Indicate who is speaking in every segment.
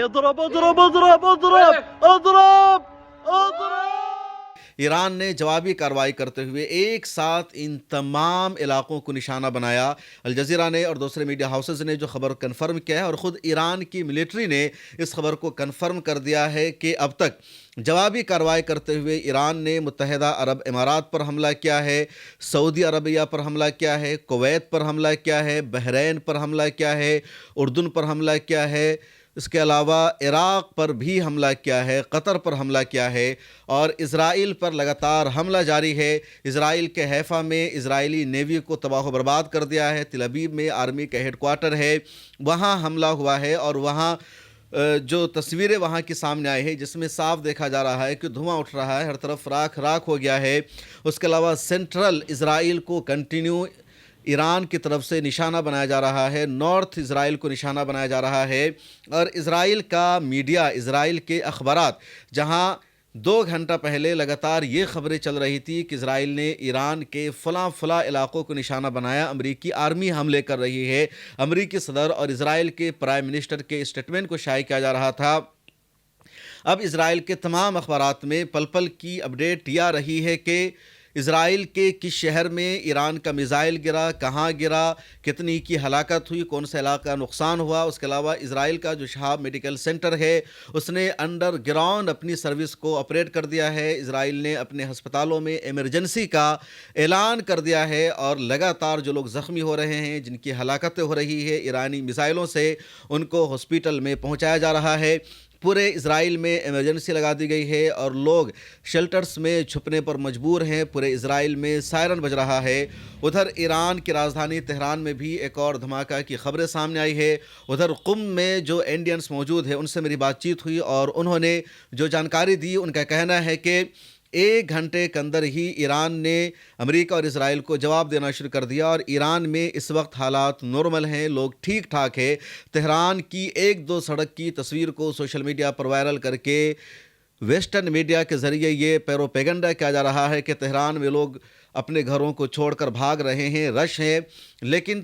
Speaker 1: اضرب اضرب اضرب اضرب اضرب اضرب
Speaker 2: ایران نے جوابی کارروائی کرتے ہوئے ایک ساتھ ان تمام علاقوں کو نشانہ بنایا۔ الجزیرہ نے اور دوسرے میڈیا ہاؤسز نے جو خبر کنفرم کیا ہے، اور خود ایران کی ملٹری نے اس خبر کو کنفرم کر دیا ہے کہ اب تک جوابی کارروائی کرتے ہوئے ایران نے متحدہ عرب امارات پر حملہ کیا ہے، سعودی عربیہ پر حملہ کیا ہے، کویت پر حملہ کیا ہے، بحرین پر حملہ کیا ہے، اردن پر حملہ کیا ہے، اس کے علاوہ عراق پر بھی حملہ کیا ہے، قطر پر حملہ کیا ہے، اور اسرائیل پر لگاتار حملہ جاری ہے۔ اسرائیل کے حیفا میں اسرائیلی نیوی کو تباہ و برباد کر دیا ہے۔ تل ابیب میں آرمی کا ہیڈ کوارٹر ہے، وہاں حملہ ہوا ہے، اور وہاں جو تصویریں وہاں کی سامنے آئی ہے جس میں صاف دیکھا جا رہا ہے کہ دھواں اٹھ رہا ہے، ہر طرف راکھ راکھ ہو گیا ہے۔ اس کے علاوہ سینٹرل اسرائیل کو کنٹینیو ایران کی طرف سے نشانہ بنایا جا رہا ہے، نارتھ اسرائیل کو نشانہ بنایا جا رہا ہے، اور اسرائیل کا میڈیا، اسرائیل کے اخبارات، جہاں 2 گھنٹہ پہلے لگاتار یہ خبریں چل رہی تھی کہ اسرائیل نے ایران کے فلاں علاقوں کو نشانہ بنایا، امریکی آرمی حملے کر رہی ہے، امریکی صدر اور اسرائیل کے پرائم منسٹر کے اسٹیٹمنٹ کو شائع کیا جا رہا تھا۔ اب اسرائیل کے تمام اخبارات میں پل پل کی اپڈیٹ یہ آ رہی ہے کہ اسرائیل کے کس شہر میں ایران کا میزائل گرا، کہاں گرا، کتنی کی ہلاکت ہوئی، کون سا علاقہ نقصان ہوا۔ اس کے علاوہ اسرائیل کا جو شہاب میڈیکل سینٹر ہے اس نے انڈر گراؤنڈ اپنی سروس کو آپریٹ کر دیا ہے۔ اسرائیل نے اپنے ہسپتالوں میں ایمرجنسی کا اعلان کر دیا ہے، اور لگاتار جو لوگ زخمی ہو رہے ہیں، جن کی ہلاکتیں ہو رہی ہے ایرانی میزائلوں سے، ان کو ہاسپٹل میں پہنچایا جا رہا ہے۔ پورے اسرائیل میں ایمرجنسی لگا دی گئی ہے، اور لوگ شیلٹرز میں چھپنے پر مجبور ہیں۔ پورے اسرائیل میں سائرن بج رہا ہے۔ ادھر ایران کی راجدھانی تہران میں بھی ایک اور دھماکہ کی خبریں سامنے آئی ہے۔ ادھر قم میں جو انڈینز موجود ہیں ان سے میری بات چیت ہوئی، اور انہوں نے جو جانکاری دی، ان کا کہنا ہے کہ 1 گھنٹے کے اندر ہی ایران نے امریکہ اور اسرائیل کو جواب دینا شروع کر دیا، اور ایران میں اس وقت حالات نارمل ہیں، لوگ ٹھیک ٹھاک ہیں۔ تہران کی 1-2 سڑک کی تصویر کو سوشل میڈیا پر وائرل کر کے ویسٹرن میڈیا کے ذریعے یہ پیروپیگنڈا کیا جا رہا ہے کہ تہران میں لوگ اپنے گھروں کو چھوڑ کر بھاگ رہے ہیں، رش ہیں، لیکن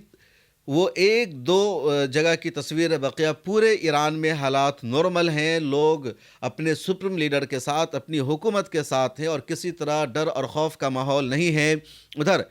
Speaker 2: وہ 1-2 جگہ کی تصویر ہے، بقیہ پورے ایران میں حالات نارمل ہیں، لوگ اپنے سپریم لیڈر کے ساتھ، اپنی حکومت کے ساتھ ہیں، اور کسی طرح ڈر اور خوف کا ماحول نہیں ہے۔ ادھر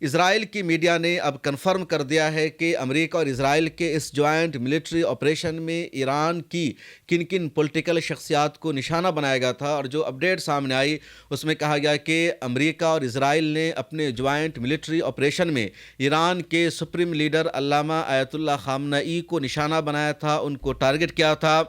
Speaker 2: اسرائیل کی میڈیا نے اب کنفرم کر دیا ہے کہ امریکہ اور اسرائیل کے اس جوائنٹ ملٹری آپریشن میں ایران کی کن کن پولیٹیکل شخصیات کو نشانہ بنایا گیا تھا، اور جو اپڈیٹ سامنے آئی اس میں کہا گیا کہ امریکہ اور اسرائیل نے اپنے جوائنٹ ملٹری آپریشن میں ایران کے سپریم لیڈر علامہ آیت اللہ خامنئی کو نشانہ بنایا تھا، ان کو ٹارگٹ کیا تھا۔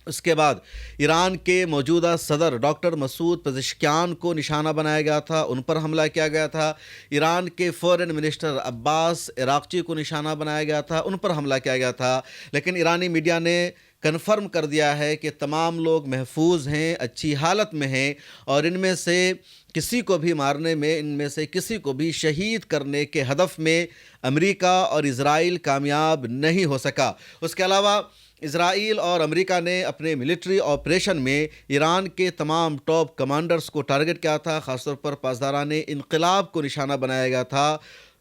Speaker 2: اس کے بعد ایران کے موجودہ صدر ڈاکٹر مسعود پزشکیان کو نشانہ بنایا گیا تھا، ان پر حملہ کیا گیا تھا۔ ایران کے فورن منسٹر عباس عراقچی کو نشانہ بنایا گیا تھا، ان پر حملہ کیا گیا تھا۔ لیکن ایرانی میڈیا نے کنفرم کر دیا ہے کہ تمام لوگ محفوظ ہیں، اچھی حالت میں ہیں، اور ان میں سے کسی کو بھی مارنے میں، ان میں سے کسی کو بھی شہید کرنے کے ہدف میں امریکہ اور اسرائیل کامیاب نہیں ہو سکا۔ اس کے علاوہ اسرائیل اور امریکہ نے اپنے ملٹری آپریشن میں ایران کے تمام ٹاپ کمانڈرز کو ٹارگٹ کیا تھا، خاص طور پر پاسداران انقلاب کو نشانہ بنایا گیا تھا،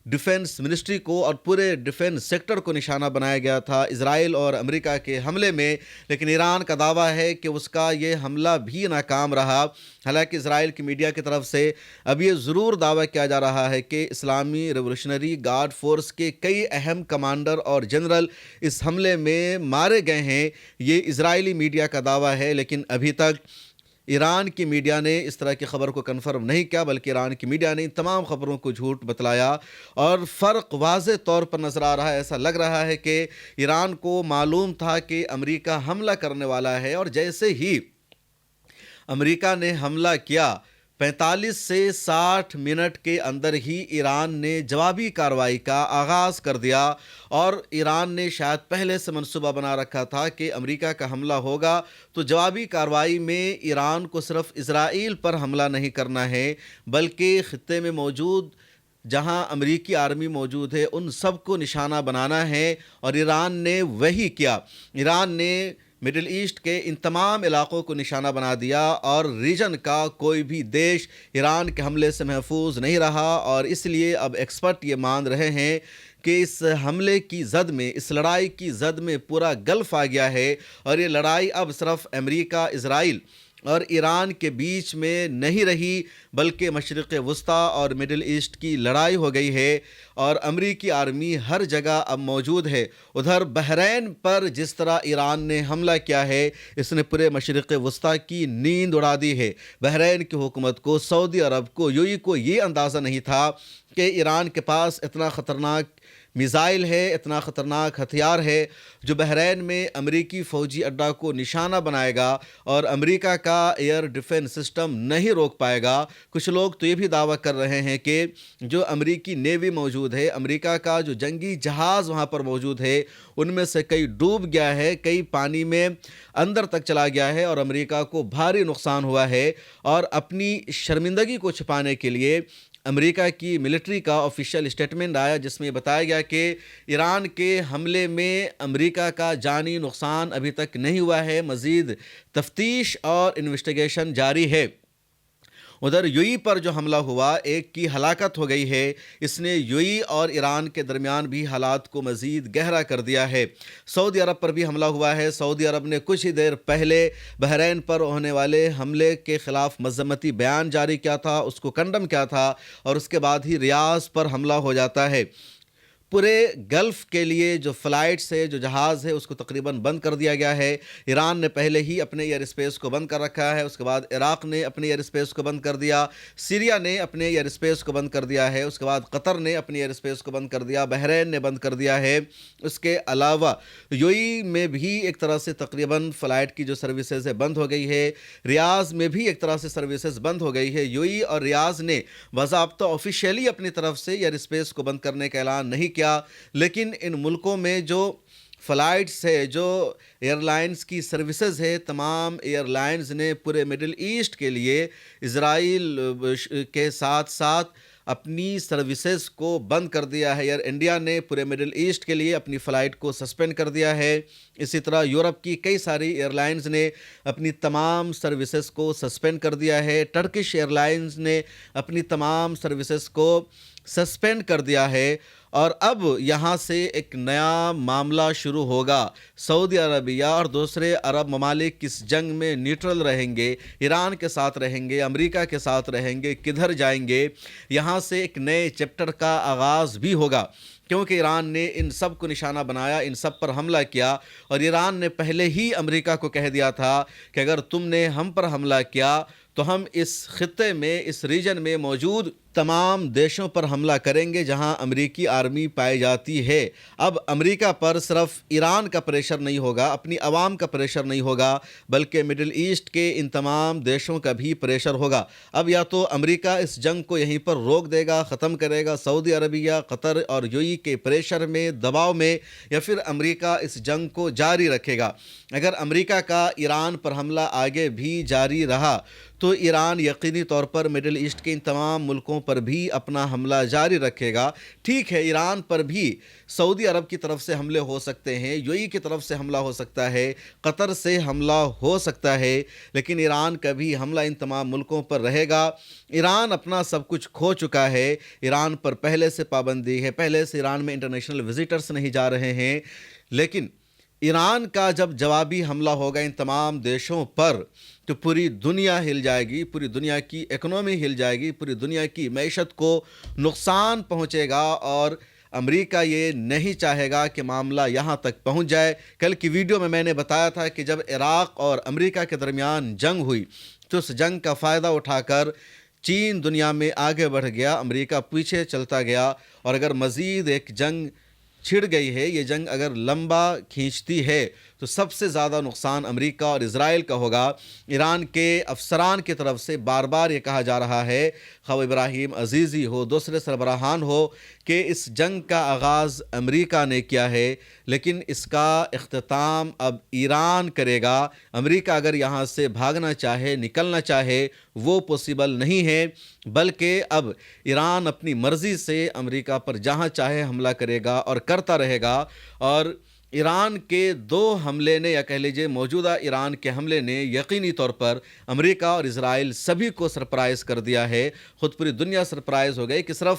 Speaker 2: ڈیفنس منسٹری کو اور پورے ڈیفنس سیکٹر کو نشانہ بنایا گیا تھا اسرائیل اور امریکہ کے حملے میں۔ لیکن ایران کا دعویٰ ہے کہ اس کا یہ حملہ بھی ناکام رہا۔ حالانکہ اسرائیل کی میڈیا کی طرف سے اب یہ ضرور دعویٰ کیا جا رہا ہے کہ اسلامی ریولوشنری گارڈ فورس کے کئی اہم کمانڈر اور جنرل اس حملے میں مارے گئے ہیں۔ یہ اسرائیلی میڈیا کا دعویٰ ہے، لیکن ابھی تک ایران کی میڈیا نے اس طرح کی خبر کو کنفرم نہیں کیا، بلکہ ایران کی میڈیا نے ان تمام خبروں کو جھوٹ بتلایا، اور فرق واضح طور پر نظر آ رہا ہے۔ ایسا لگ رہا ہے کہ ایران کو معلوم تھا کہ امریکہ حملہ کرنے والا ہے، اور جیسے ہی امریکہ نے حملہ کیا 45 سے 60 منٹ کے اندر ہی ایران نے جوابی کارروائی کا آغاز کر دیا، اور ایران نے شاید پہلے سے منصوبہ بنا رکھا تھا کہ امریکہ کا حملہ ہوگا تو جوابی کارروائی میں ایران کو صرف اسرائیل پر حملہ نہیں کرنا ہے، بلکہ خطے میں موجود جہاں امریکی آرمی موجود ہے ان سب کو نشانہ بنانا ہے، اور ایران نے وہی کیا۔ ایران نے مڈل ایسٹ کے ان تمام علاقوں کو نشانہ بنا دیا، اور ریجن کا کوئی بھی دیش ایران کے حملے سے محفوظ نہیں رہا، اور اس لیے اب ایکسپرٹ یہ مان رہے ہیں کہ اس حملے کی زد میں، اس لڑائی کی زد میں پورا گلف آ گیا ہے، اور یہ لڑائی اب صرف امریکہ اسرائیل اور ایران کے بیچ میں نہیں رہی، بلکہ مشرق وسطیٰ اور مڈل ایسٹ کی لڑائی ہو گئی ہے اور امریکی آرمی ہر جگہ اب موجود ہے۔ ادھر بحرین پر جس طرح ایران نے حملہ کیا ہے، اس نے پورے مشرق وسطیٰ کی نیند اڑا دی ہے۔ بحرین کی حکومت کو، سعودی عرب کو، یو اے کو یہ اندازہ نہیں تھا کہ ایران کے پاس اتنا خطرناک میزائل ہے، اتنا خطرناک ہتھیار ہے جو بحرین میں امریکی فوجی اڈہ کو نشانہ بنائے گا اور امریکہ کا ایئر ڈیفنس سسٹم نہیں روک پائے گا۔ کچھ لوگ تو یہ بھی دعویٰ کر رہے ہیں کہ جو امریکی نیوی موجود ہے، امریکہ کا جو جنگی جہاز وہاں پر موجود ہے، ان میں سے کئی ڈوب گیا ہے، کئی پانی میں اندر تک چلا گیا ہے اور امریکہ کو بھاری نقصان ہوا ہے۔ اور اپنی شرمندگی کو چھپانے کے لیے امریکہ کی ملٹری کا آفیشیل اسٹیٹمنٹ آیا، جس میں بتایا گیا کہ ایران کے حملے میں امریکہ کا جانی نقصان ابھی تک نہیں ہوا ہے، مزید تفتیش اور انویسٹیگیشن جاری ہے۔ ادھر یو اے پر جو حملہ ہوا، ایک کی ہلاکت ہو گئی ہے، اس نے یو اے اور ایران کے درمیان بھی حالات کو مزید گہرا کر دیا ہے۔ سعودی عرب پر بھی حملہ ہوا ہے۔ سعودی عرب نے کچھ ہی دیر پہلے بحرین پر ہونے والے حملے کے خلاف مذمتی بیان جاری کیا تھا، اس کو کنڈم کیا تھا اور اس کے بعد ہی ریاض پر حملہ ہو جاتا ہے۔ پورے گلف کے لیے جو فلائٹس ہے، جو جہاز ہے، اس کو تقریباً بند کر دیا گیا ہے۔ ایران نے پہلے ہی اپنے ایئر اسپیس کو بند کر رکھا ہے، اس کے بعد عراق نے اپنے ایئر اسپیس کو بند کر دیا، سیریا نے اپنے ایئر اسپیس کو بند کر دیا ہے، اس کے بعد قطر نے اپنے ایئر اسپیس کو بند کر دیا، بحرین نے بند کر دیا ہے۔ اس کے علاوہ یو اے میں بھی ایک طرح سے تقریباً فلائٹ کی جو سروسز ہے بند ہو گئی ہے، ریاض میں بھی ایک طرح سے سروسز بند ہو گئی ہے۔ یو اے اور ریاض نے باضابطہ آفیشیلی اپنی طرف سے ایئر اسپیس کو بند کرنے کا اعلان نہیں کیا، لیکن ان ملکوں میں جو فلائٹس ہے، جو ایئر لائنز کی سروسز ہے، تمام ایئر لائنز نے پورے مڈل ایسٹ کے لیے اسرائیل کے ساتھ ساتھ اپنی سروسز کو بند کر دیا ہے۔ ایئر انڈیا نے پورے مڈل ایسٹ کے لیے اپنی فلائٹ کو سسپینڈ کر دیا ہے۔ اسی طرح یورپ کی کئی ساری ایئر لائنز نے اپنی تمام سروسز کو سسپینڈ کر دیا ہے۔ ٹرکش ایئر لائنز نے اپنی تمام سروسز کو سسپینڈ کر دیا ہے۔ اور اب یہاں سے ایک نیا معاملہ شروع ہوگا۔ سعودی عربیہ اور دوسرے عرب ممالک کس جنگ میں نیوٹرل رہیں گے، ایران کے ساتھ رہیں گے، امریکہ کے ساتھ رہیں گے، کدھر جائیں گے؟ یہاں سے ایک نئے چیپٹر کا آغاز بھی ہوگا، کیونکہ ایران نے ان سب کو نشانہ بنایا، ان سب پر حملہ کیا اور ایران نے پہلے ہی امریکہ کو کہہ دیا تھا کہ اگر تم نے ہم پر حملہ کیا تو ہم اس خطے میں، اس ریجن میں موجود تمام دیشوں پر حملہ کریں گے جہاں امریکی آرمی پائی جاتی ہے۔ اب امریکہ پر صرف ایران کا پریشر نہیں ہوگا، اپنی عوام کا پریشر نہیں ہوگا، بلکہ مڈل ایسٹ کے ان تمام دیشوں کا بھی پریشر ہوگا۔ اب یا تو امریکہ اس جنگ کو یہیں پر روک دے گا، ختم کرے گا، سعودی عربیہ، قطر اور یو اے کے پریشر میں، دباؤ میں، یا پھر امریکہ اس جنگ کو جاری رکھے گا۔ اگر امریکہ کا ایران پر حملہ آگے بھی جاری رہا تو ایران یقینی طور پر مڈل ایسٹ کے ان تمام ملکوں پر بھی اپنا حملہ جاری رکھے گا۔ ٹھیک ہے، ایران پر بھی سعودی عرب کی طرف سے حملے ہو سکتے ہیں، یو اے کی طرف سے حملہ ہو سکتا ہے، قطر سے حملہ ہو سکتا ہے، لیکن ایران کا بھی حملہ ان تمام ملکوں پر رہے گا۔ ایران اپنا سب کچھ کھو چکا ہے، ایران پر پہلے سے پابندی ہے، پہلے سے ایران میں انٹرنیشنل وزٹرز نہیں جا رہے ہیں، لیکن ایران کا جب جوابی حملہ ہوگا ان تمام دیشوں پر تو پوری دنیا ہل جائے گی، پوری دنیا کی اکنومی ہل جائے گی، پوری دنیا کی معیشت کو نقصان پہنچے گا اور امریکہ یہ نہیں چاہے گا کہ معاملہ یہاں تک پہنچ جائے۔ کل کی ویڈیو میں نے بتایا تھا کہ جب عراق اور امریکہ کے درمیان جنگ ہوئی تو اس جنگ کا فائدہ اٹھا کر چین دنیا میں آگے بڑھ گیا، امریکہ پیچھے چلتا گیا، اور اگر مزید ایک جنگ چھڑ گئی ہے، یہ جنگ اگر لمبا کھینچتی ہے تو سب سے زیادہ نقصان امریکہ اور اسرائیل کا ہوگا۔ ایران کے افسران کی طرف سے بار بار یہ کہا جا رہا ہے، خواہ ابراہیم عزیزی ہو، دوسرے سربراہان ہو، کہ اس جنگ کا آغاز امریکہ نے کیا ہے، لیکن اس کا اختتام اب ایران کرے گا۔ امریکہ اگر یہاں سے بھاگنا چاہے، نکلنا چاہے، وہ پوسیبل نہیں ہے، بلکہ اب ایران اپنی مرضی سے امریکہ پر جہاں چاہے حملہ کرے گا اور کرتا رہے گا۔ اور ایران کے دو حملے نے، یا کہہ لیجیے موجودہ ایران کے حملے نے، یقینی طور پر امریکہ اور اسرائیل سبھی کو سرپرائز کر دیا ہے۔ خود پوری دنیا سرپرائز ہو گئی کہ صرف